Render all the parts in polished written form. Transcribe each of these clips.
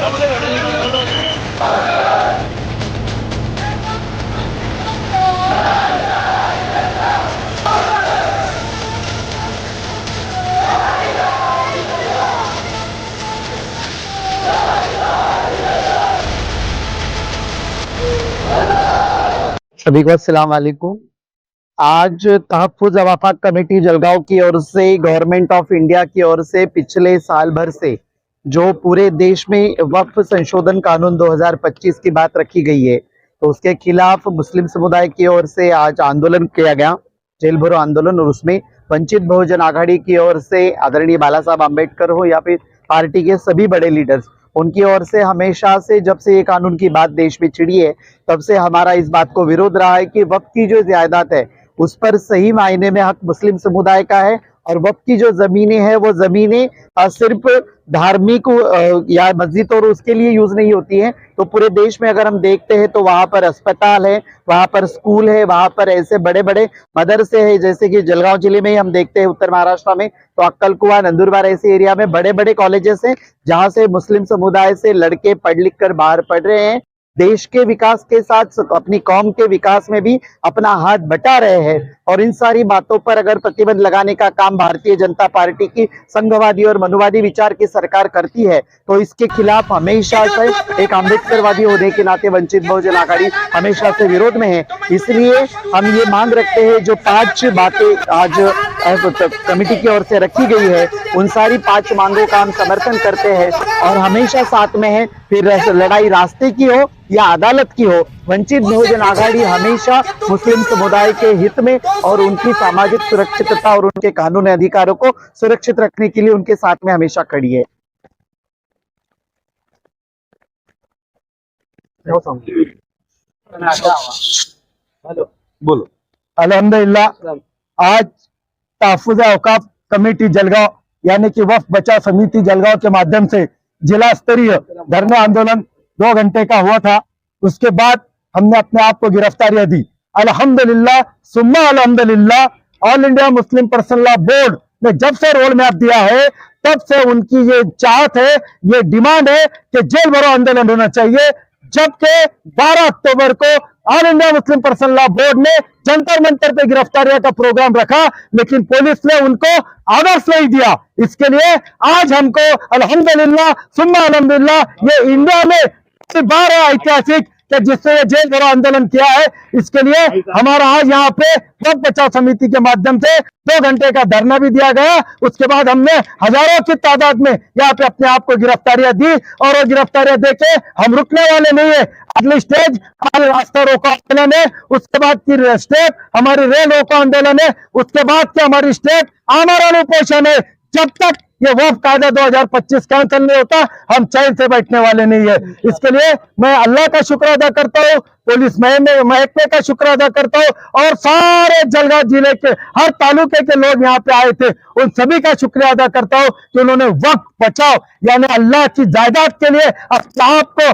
सभी को अस्सलाम वालेकुम। आज तहफ़्फ़ुज़ वफ़ाक़ कमेटी जलगांव की ओर से गवर्नमेंट ऑफ इंडिया की ओर से पिछले साल भर से जो पूरे देश में वक्फ संशोधन कानून 2025 की बात रखी गई है, तो उसके खिलाफ मुस्लिम समुदाय की ओर से आज आंदोलन किया गया, जेल भरो आंदोलन। और उसमें वंचित बहुजन आघाड़ी की ओर से आदरणीय बाला साहब आम्बेडकर हो या फिर पार्टी के सभी बड़े लीडर्स, उनकी ओर से हमेशा से जब से ये कानून की बात देश में छिड़ी है, तब से हमारा इस बात को विरोध रहा है कि वक्फ की जो जायदाद है उस पर सही मायने में हक मुस्लिम समुदाय का है, और वक्फ की जो जमीनें हैं वो जमीनें सिर्फ धार्मिक या मस्जिद और उसके लिए यूज नहीं होती हैं। तो पूरे देश में अगर हम देखते हैं तो वहां पर अस्पताल है, वहां पर स्कूल है, वहां पर ऐसे बड़े बड़े मदरसे हैं, जैसे कि जलगांव जिले में ही हम देखते हैं उत्तर महाराष्ट्र में, तो अक्कलकुआ, नंदुरबार ऐसे एरिया में बड़े बड़े कॉलेजेस हैं जहां से मुस्लिम समुदाय से लड़के पढ़ लिख कर बाहर पढ़ रहे हैं, देश के विकास के साथ अपनी कौम के विकास में भी अपना हाथ बटा रहे हैं। और इन सारी बातों पर अगर प्रतिबंध लगाने का काम भारतीय जनता पार्टी की संघवादी और मनुवादी विचार की सरकार करती है, तो इसके खिलाफ हमेशा से एक अम्बेडकरवादी होने के नाते वंचित बहुजन आघाड़ी हमेशा से विरोध में है। इसलिए हम ये मांग रखते हैं, जो 5 बातें आज कमेटी की ओर से रखी गई है, उन सारी 5 मांगों का हम समर्थन करते हैं और हमेशा साथ में है। फिर लड़ाई रास्ते की हो या अदालत की हो, वंचित बहुजन आघाड़ी हमेशा मुस्लिम समुदाय के हित में और उनकी सामाजिक सुरक्षितता और उनके कानूनी अधिकारों को सुरक्षित रखने के लिए उनके साथ में हमेशा खड़ी है। बोलो। अल्हम्दुलिल्लाह, आज तहफ़्फ़ुज़ औक़ाफ़ कमेटी जलगांव यानी कि वक्फ बचाव समिति जलगांव के माध्यम से जिला स्तरीय धरना आंदोलन 2 घंटे का हुआ था। उसके बाद हमने अपने आप को गिरफ्तारियां दी। अल्हम्दुलिल्लाह सुम्मा अल्हम्दुलिल्लाह, all India Muslim personal law board ने जब से रोड मैप दिया है, तब से उनकी ये चाहत है, ये डिमांड है कि जेल भरो आंदोलन होना चाहिए। जबकि 12 अक्टूबर को all India Muslim personal law board ने जंतर मंतर पे गिरफ्तारियों का प्रोग्राम रखा, लेकिन पुलिस ने उनको आदर्श नहीं दिया। इसके लिए आज हमको अल्हम्दुलिल्लाह सुम्मा अल्हम्दुलिल्लाह, ये इंडिया में 12 ऐतिहासिक कि जिससे ये जेल भरो आंदोलन किया है, इसके लिए हमारा आज यहाँ पे वक्फ बचाव समिति के माध्यम से 2 घंटे का धरना भी दिया गया। उसके बाद हमने हजारों की तादाद में यहाँ पे अपने आप को गिरफ्तारियां दी, और वो गिरफ्तारियां देके हम रुकने वाले नहीं है। अगली स्टेज हमारे रास्ता रोको आंदोलन है, उसके बाद की स्टेप हमारी रेल रोको आंदोलन है, उसके बाद की हमारी स्टेप आमरण उपोषण है। जब तक ये वक्फ कायदा 2025 कैंसिल नहीं होता, हम चैन से बैठने वाले नहीं है। इसके लिए मैं अल्लाह का शुक्र अदा करता हूँ, पुलिस महकमे का शुक्र अदा करता हूँ, और सारे जलगांव जिले के हर तालुके के लोग यहाँ पे आए थे, उन सभी का शुक्रिया अदा करता हूँ कि उन्होंने वक्फ बचाओ यानी अल्लाह की जायदाद के लिए अपने आप को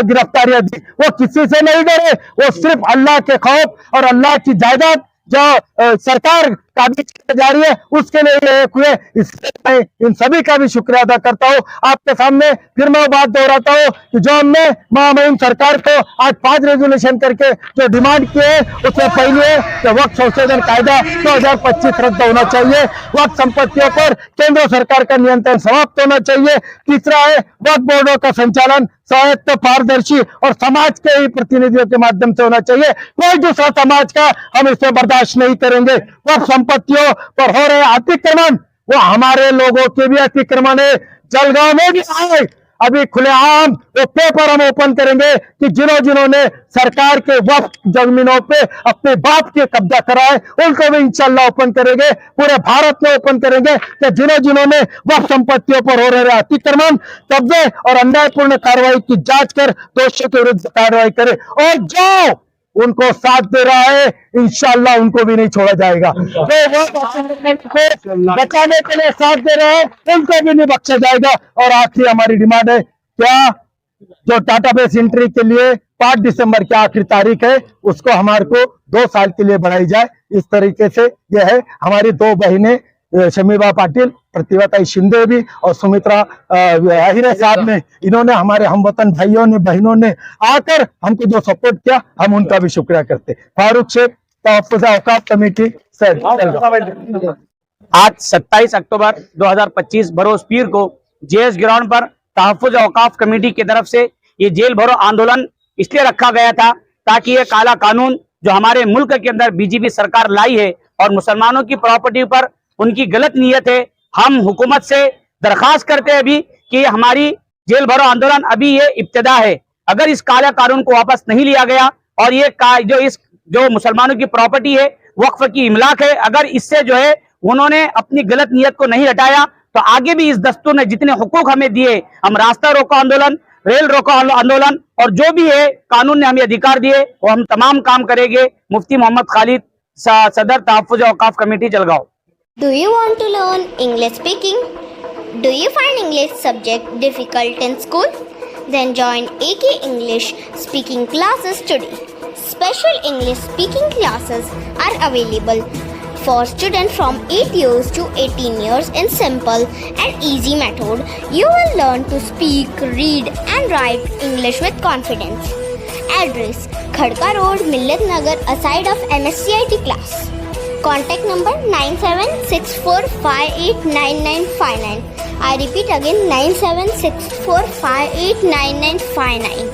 गिरफ्तारियां दी। वो किसी से नहीं डरे, वो सिर्फ अल्लाह के खौफ और अल्लाह की जायदाद जो सरकार काबिज जा रही है उसके लिए एक हुए। इसलिए मैं इन सभी का भी शुक्रिया अदा करता हूँ। आपके सामने फिर मैं बात दोहराता हूँ कि जो हमने महामहिम सरकार को आज 5 रेजोल्यूशन करके जो डिमांड किए है, उसमें पहली है कि वक्फ संशोधन कायदा 2025 रद्द होना चाहिए, वक्फ संपत्तियों पर केंद्र सरकार का नियंत्रण समाप्त होना चाहिए। तीसरा है वक्फ बोर्डों का संचालन स्वायत्त, पारदर्शी और समाज के ही प्रतिनिधियों के माध्यम से होना चाहिए। कोई दूसरा समाज का हम इसे बर्दाश्त नहीं करेंगे। वक्फ संपत्तियों पर हो रहे अतिक्रमण वो हमारे लोगों के भी अतिक्रमण है। जलगांव में भी आए, अभी खुलेआम वो पेपर हम ओपन करेंगे कि जिन्होंने सरकार के वक्फ जमीनों पे अपने बाप के कब्जा कराए, उनको भी इंशाल्लाह ओपन करेंगे। पूरे भारत में ओपन करेंगे कि जिन्होंने वक्फ संपत्तियों पर हो रहे अतिक्रमण, कब्जे और अन्यायपूर्ण कार्रवाई की जांच कर दोषियों के विरुद्ध कार्रवाई करे, और जो उनको साथ दे रहा है इंशाल्लाह उनको भी नहीं छोड़ा जाएगा। जो वो बचाने के लिए साथ दे रहे हैं उनको भी नहीं बख्शा जाएगा। और आखिरी हमारी डिमांड है, क्या जो डाटाबेस एंट्री के लिए 5 दिसंबर की आखिरी तारीख है, उसको हमारे को 2 साल के लिए बढ़ाई जाए। इस तरीके से यह है, हमारी 2 बहनें शमीबा पाटिल, प्रतिभाताई शिंदे भी और सुमित्रा आहिरे साहब ने, इन्होंने हमारे हमवतन भाइयों ने बहनों ने आकर हमको जो सपोर्ट किया, हम उनका भी शुक्रिया करते। Farooq Shaikh, Tahaffuz Auqaf committee sir. आज 27 अक्टूबर 2025 बरोज पीर को जेएस ग्राउंड पर तहफ़्फ़ुज़ औक़ाफ़ कमेटी की तरफ से ये जेल भरो आंदोलन इसलिए रखा गया था ताकि ये काला कानून जो हमारे मुल्क के अंदर बीजेपी सरकार लाई है और मुसलमानों की प्रॉपर्टी पर उनकी गलत नीयत है, हम हुकूमत से दरखास्त करते हैं अभी कि हमारी जेल भरो आंदोलन अभी ये इब्तिदा है। अगर इस काला कानून को वापस नहीं लिया गया और ये जो मुसलमानों की प्रॉपर्टी है वक्फ की इमलाक है, अगर इससे जो है उन्होंने अपनी गलत नीयत को नहीं हटाया तो आगे भी इस दस्तूर ने जितने हुकूक हमें दिए, हम रास्ता रोको आंदोलन, रेल रोको आंदोलन और जो भी है कानून ने हमें अधिकार दिए वो हम तमाम काम करेंगे। मुफ्ती मोहम्मद खालिद, सदर Tahaffuz Auqaf committee Jalgaon. Do you want to learn English speaking? Do you find English subject difficult in school? Then join AK English speaking classes today. Special English speaking classes are available for students from 8 years to 18 years in simple and easy method. You will learn to speak, read and write English with confidence. Address: Khadka Road, Millat Nagar, aside of MSCIT class. Contact number 9764589959. I repeat again, 9764589959.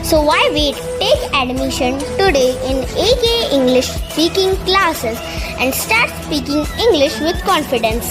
So why wait? Take admission today in AK English speaking classes and start speaking English with confidence.